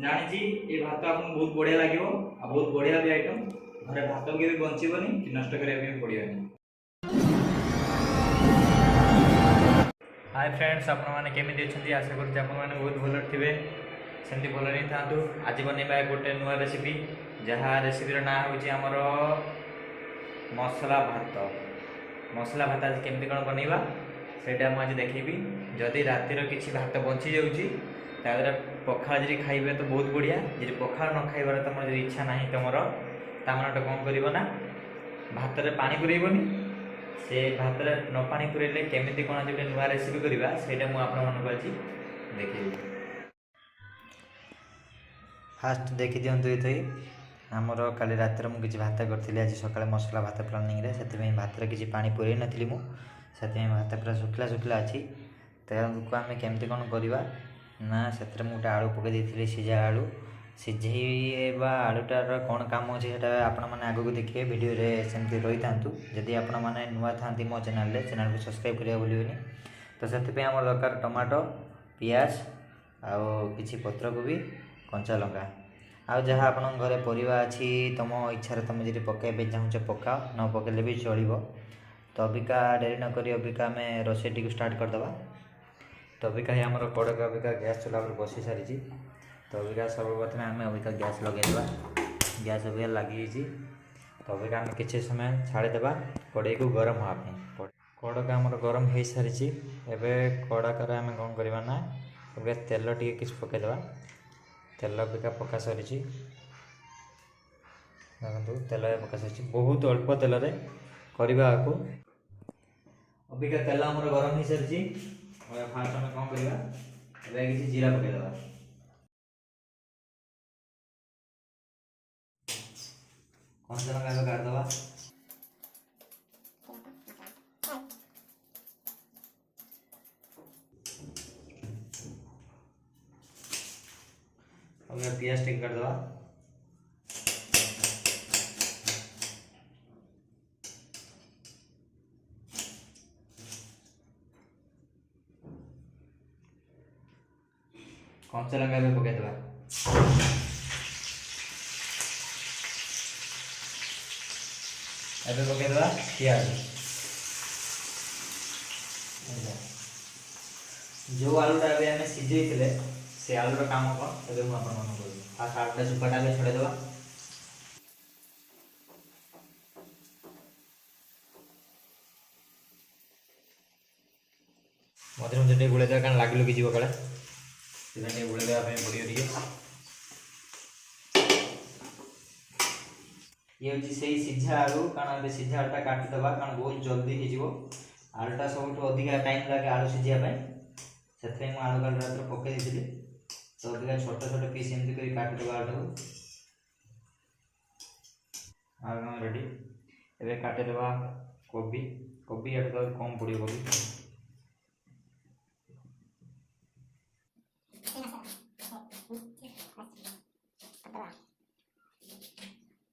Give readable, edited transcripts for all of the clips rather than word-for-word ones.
जानी ये भात आपको बहुत बढ़िया लगे आ बहुत बढ़िया भी आइटम घरे भात के भी बचबनी कि नष्ट करा पड़ेगा। हाय फ्रेंड्स आपमि आशा करुँच बहुत भल थे सेमती भल नहीं था। आज बनवा गोटे नुआ रेसिपी जहाँ रेसिपीर ना हूँ आमर मसला भात। मसला भात आज केमती कौन बनवा सेटा मुझे देखेबी। जदि रातिर किसी भात बची जाऊँगी पखाल जी खाइबे तो बहुत बढ़िया। जी पखाल न खाइबार तुम जो इच्छा ना तुम तो कौन कर भात में पानी पुरेबनी से भात में न पानी पुरेले केमी कौन जो नुआ रेसिपी करवा से आज देखेबी। फास्ट देखी दिंतु ये आमर काली रात मुझे भात करी आज सका मसला भात प्लानिंग से भात किसी पानी पुरे नी मुझे भात पूरा शुखला शुखला अच्छी। तेणुक आम केमती कौन करवा ना से मुझे आलू पकई सीझा आलू सीझेबा आलूटार कौन काम अच्छे आपण मैंने आग को देखिए वीडियो सेमती रही था। जदि आपण मैंने नुआ था मो चैनल को सब्सक्राइब करा भूलिए। तो से आम दरकार टमाटो पियाज आउ कि पत्रकोबी कंचा लंका आउ जहाँ आपण घरे परिवा अच्छी तुम इच्छा तुम जी पकड़े चाहूचे पकाओ न पकड़े भी चलो। तो अबिका डेरी नक अबिका आम रोषे स्टार्ट करदे। तो अबिका ही आम कड़क अबिका गैस चूल्हा पर बसी सारी। तो अबिका सर्वप्रथम आम अबिका गैस लगेदेवा। गैस अबिका लगी तो अबिका आम किसी समय छाड़ीदेवा कड़े को गरम हाँपी। कड़क आम गरम हो सारी एवं कड़क आम कौन करवा ना अबिका तेल टे कि पकईदेवा। तेल अबिका पका सरी देखो तेल पका सरी बहुत अल्प तेल करवा को। अबिका तेल आम गरम हो सारी फास्ट आम कौन करवा किसी जीरा पकईदेवा। कंचा लंका काटदवा पियाज टे काटदवा। कंचा लंका भी पकईदेवा। एबे पकईदेवा पियाज। जो आलूटा आम सीझे से आलूर काम कौन ए मुझे फास्ट आलूटा चुपाटा छड़ेदेवा। मझे मझे गुड़ेदेवा क्या लग लुकी जीव काले से गुड़ेदेवा पड़े टे। ये हूँ से सीझा आलू कारण सीझा आलूटा काटिदेवा कारण बहुत जल्दी हो आलूटा सब अधिका टाइम लगे आलू सीझापी से आलू कालू पकई दी। तो अबिका छोट छोट पीस एमती कर काटिदेवा आलू आलू रेडी। एवं काटिदेवा कोबी कोबी ये तो कम पड़े कोबी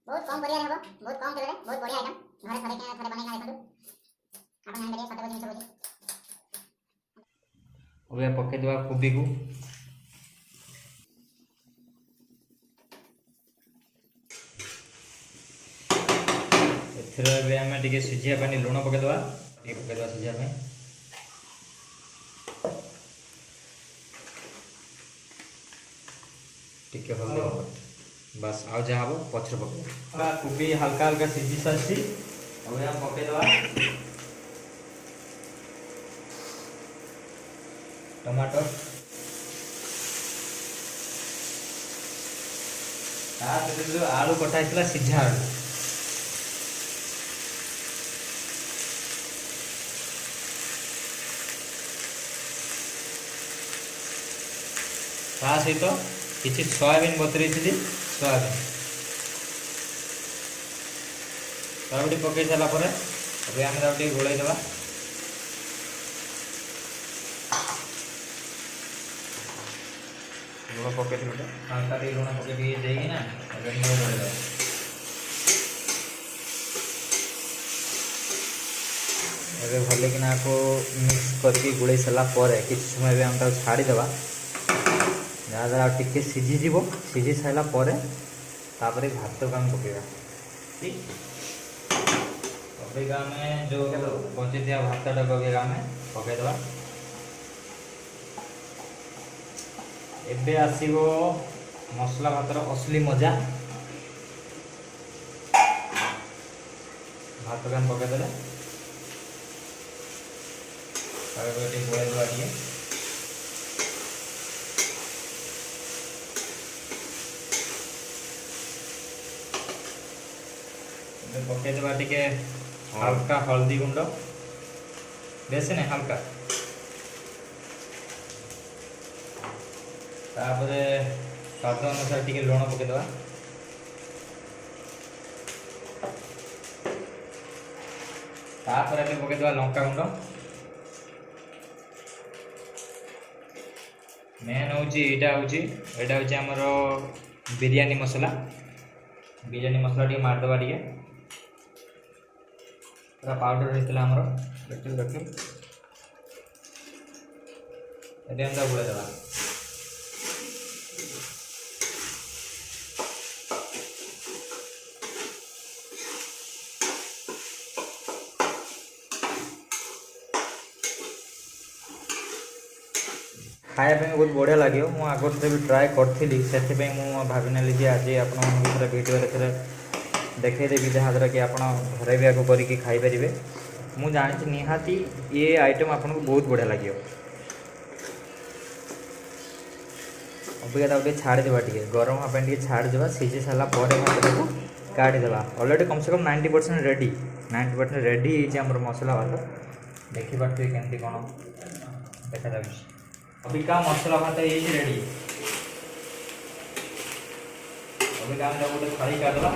बहुत कम बढ़िया रहबो बहुत कम तेल बहुत बढ़िया आइटम घरे थरे बनै खाइ आपण जान करिए सटे जिंस बोली। ओबे पके देवा कोबी को एथरे आम टे सीझा पानी लुण पकईदेवा पकईदेवा सीझा टिके हल्दी बस आउ जहाँ हम पचर पकड़ कोबी हल्का हल्का सीझी सारी पकईदेवा। टमाटर जो आलू कटा सीझा आलू ता सहित किसी सोयाबीन बतुरी सोयाबीन ताबड़ी पकई सारापर अभी आम गोलैदेवा। लुण पकई हल्का टे लुण पकई देना गोलैदेवा। एबे भले कि आपको मिक्स करके गुड़े सारापर किसी समय भी आम छाड़ीदेवा ताद्वारा टिके सीझीज सीझी सारा पर तापर भात को आम पकेगा ठीक अबिका आम जो बची भातटा को अबिका आम पकईदे एबे आसीबो मसला भातर असली मजा भात को आम पकईदे गोल दवा टे पकईदे टे हल्का हल्दी गुंड बेस नहीं हल्का तापर स्वाद अनुसार टी लुण पकईदे तापर पकईदे लंका गुंड मेन हूँ यहाँ हूँ आमर बिरयानी मसला टी मारदे टे पूरा पाउडर होता है देखिए देखिए ये बुड़ेदेवा खायापी बहुत बढ़िया लगे मुझे आगे भी ट्राए करी से भाई आज आप वीडियो देखदेवी जहाँद्वारा कि आप घरे भी आगे करके खाईपर मुझे जानी निहाती ये आइटम आपको बहुत बढ़िया लगे अबिका छाड़देवा टे गरम हाँ टे छाड़देवा सीझी सारा पर भात को काढ़ीदेवा अलरेडी कम से कम 90% रेडी 90% रेडी होमर मसला भात देखिपे केमती कौन देखा अबिका मसला भात ये रेडी अबिका गोटे थाली काटवा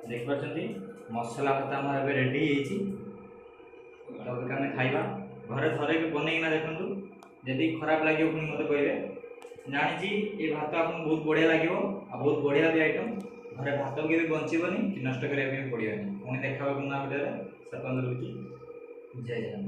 देखिए मसला भात आम रेडी होगा खाइबा घरे थरे भी बनईना देखु जदि खराब लगे पुणी मत कहे जानी ये भात आपको बहुत बढ़िया लगे बहुत बढ़िया भी आइटम घरे भात के भी बचबनी कि नष्ट करा भी पड़े पुणी देखा वीडियो से जय जगन्नाथ।